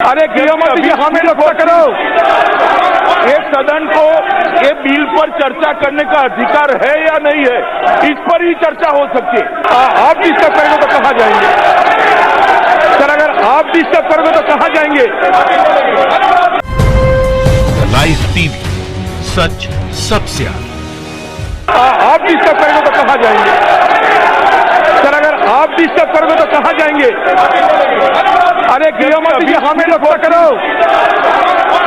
अरे गृहमंत्री जी हमें रक्षा करो। एक सदन को ये बिल पर चर्चा करने का अधिकार है या नहीं है, इस पर ही चर्चा हो सकती है। आप डिस्टर्ब करेंगे तो कहाँ जाएंगे सर? अगर आप डिस्टर्ब करोगे तो कहाँ जाएंगे? लाइव टीवी, सच सबसे आगे। आप डिस्टर्ब करेंगे तो कहाँ जाएंगे सर? अगर आप डिस्टर्ब करोगे तो कहाँ जाएंगे? अरे गृहमंत्री जी हमें रक्षा करो।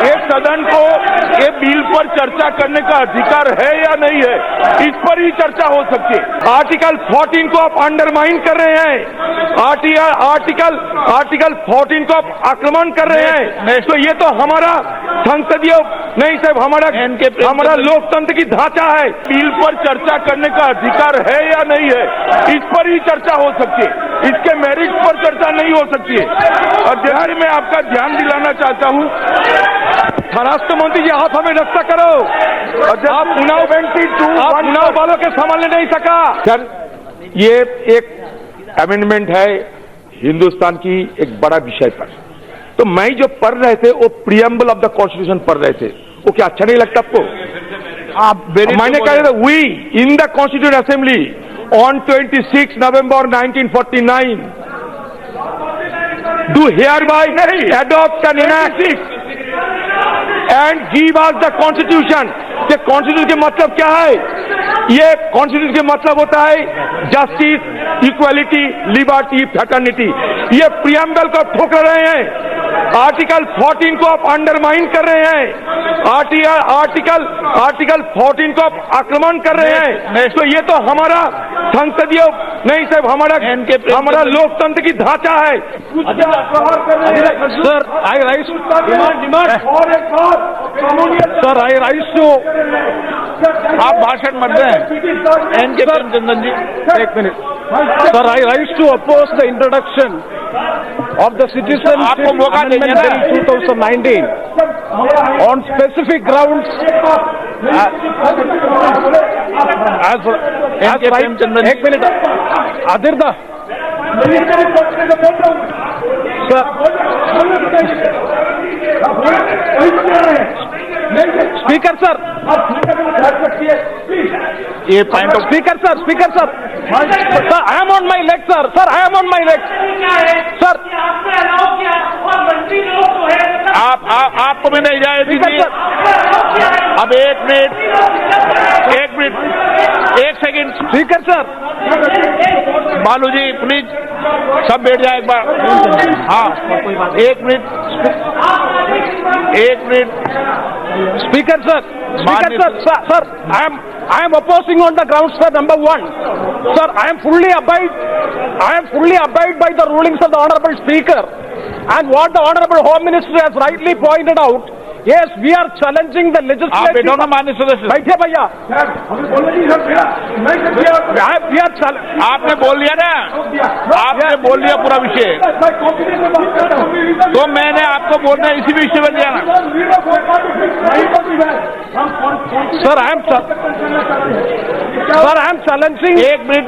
एक सदन को ये बिल पर चर्चा करने का अधिकार है या नहीं है, इस पर ही चर्चा हो सकती है। आर्टिकल 14 को आप अंडरमाइन कर रहे हैं, आर्टिकल 14 को आप आक्रमण कर रहे हैं। तो ये तो हमारा संसदीय नहीं साहब, हमारा लोकतंत्र की ढांचा है। बिल पर चर्चा करने का अधिकार है या नहीं है, इस पर ही चर्चा हो सकती है, इसके मेरिट पर चर्चा नहीं हो सकती है। और जैसे मैं आपका ध्यान दिलाना चाहता हूं, स्वराष्ट्र मंत्री जी आप हमें रक्षा करो। आप उन्नाव वालों के संभालने नहीं सका सर। ये एक अमेंडमेंट है हिंदुस्तान की एक बड़ा विषय पर, तो मैं जो पढ़ रहे थे वो प्रियम्बल ऑफ द कॉन्स्टिट्यूशन पढ़ रहे थे। वो क्या अच्छा नहीं लगता आपको? मैंने कहा था we in the constitution assembly on 26 November 1949 do hereby adopt and enact and give us the constitution। ये कॉन्स्टिट्यूशन के मतलब क्या है? ये कॉन्स्टिट्यूशन के मतलब होता है जस्टिस, इक्वालिटी, लिबर्टी, फ्रेटर्निटी। ये प्रियम्बल को ठोक रहे हैं, आर्टिकल 14 को आप अंडरमाइन कर रहे हैं, आर्टिकल 14 को आप आक्रमण कर रहे हैं। तो ये तो हमारा संसदीय नहीं साहब, हमारा लोकतंत्र की ढांचा है। Sir I rise sir I rise to आप भाषण मत दें। एन के प्रेमचंद्रन जी एक minute sir. I rise to oppose the introduction of the Citizenship Amendment Bill 2019 on specific grounds as एक मिनट आदिरदा स्पीकर सर, ये point of speaker sir I am on my leg sir I am on my leg sir. आपको मैंने इजाजत दी थी। अब एक second speaker sir. बालू जी please सब बैठ जाए एक बार। हाँ एक minute speaker sir sir I am opposing on the grounds sir, number one sir, I am fully abide by the rulings of the honorable speaker and what the honorable home minister has rightly pointed out. Yes, we are challenging the legislative। बैठो ना माननीय सदस्य। बैठे भैया। आपने बोल दिया ना, आपने बोल दिया पूरा विषय, तो मैंने आपको बोलना इसी विषय पर दिया ना। Sir I am challenging. एक मिनट।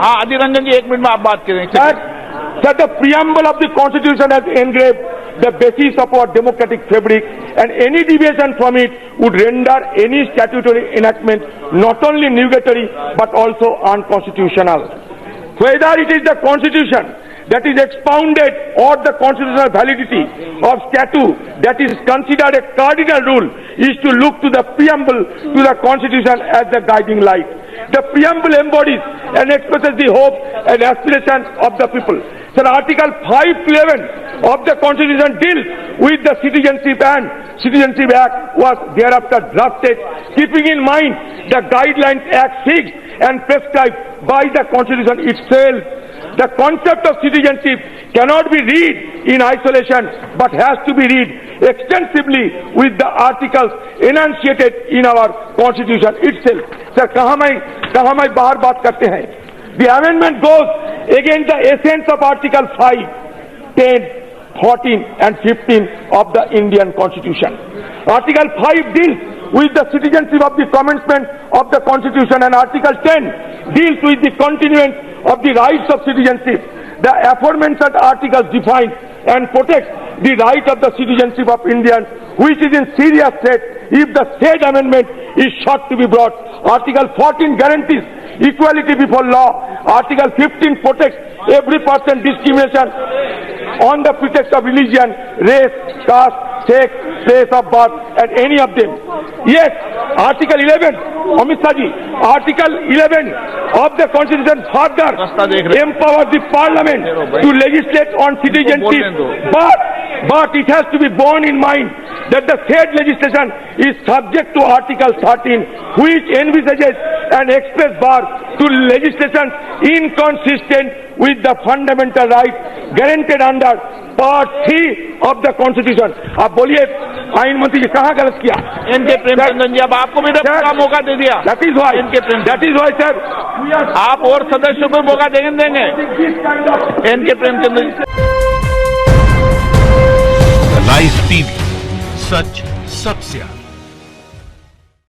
हाँ अधीर रंजन जी एक मिनट में आप बात करें। That the preamble of the Constitution has engraved the basis of our democratic fabric, and any deviation from it would render any statutory enactment not only nugatory but also unconstitutional. Whether it is the Constitution that is expounded or the constitutional validity of statute that is considered a cardinal rule is to look to the preamble to the Constitution as the guiding light. The preamble embodies and expresses the hopes and aspirations of the people. So Article 5 to 11 of the Constitution deals with the Citizenship and Citizenship Act was thereafter drafted, keeping in mind the guidelines Act fixed and prescribed by the Constitution itself. The concept of citizenship cannot be read in isolation but has to be read extensively with the articles enunciated in our Constitution itself. Sir, कहाँ मैं बाहर बात करते हैं? The amendment goes against the essence of Article 5, 10, 14 and 15 of the Indian Constitution. Article 5 deals with the citizenship of the commencement of the Constitution, and Article 10 deals with the continuance of the rights of citizenship. The aforementioned articles define and protect the right of the citizenship of Indians, which is in serious threat if the said amendment is sought to be brought. Article 14 guarantees equality before law. Article 15 protects every person discrimination on the pretext of religion, race, caste, sex, place of birth, and any of them. Yes, Article 11, Amit Shah ji, Article 11 of the Constitution further empowers the Parliament to legislate on citizenship, but it has to be borne in mind that the said legislation is subject to Article 13, which envisages an express bar to legislation inconsistent with the fundamental rights guaranteed under Part 3 of the Constitution. आप बोलिए आइन मंत्री जी कहाँ गलत किया? इनके प्रेमचंदन जी, अब आपको भी तो पूरा मौका दे दिया। That is why, इनके Premchand, that is why, sir, आप और सदस्यों को मौका देंगे। इनके प्रेमचंदन जी, लाइव टीवी, सच सबसे आगे।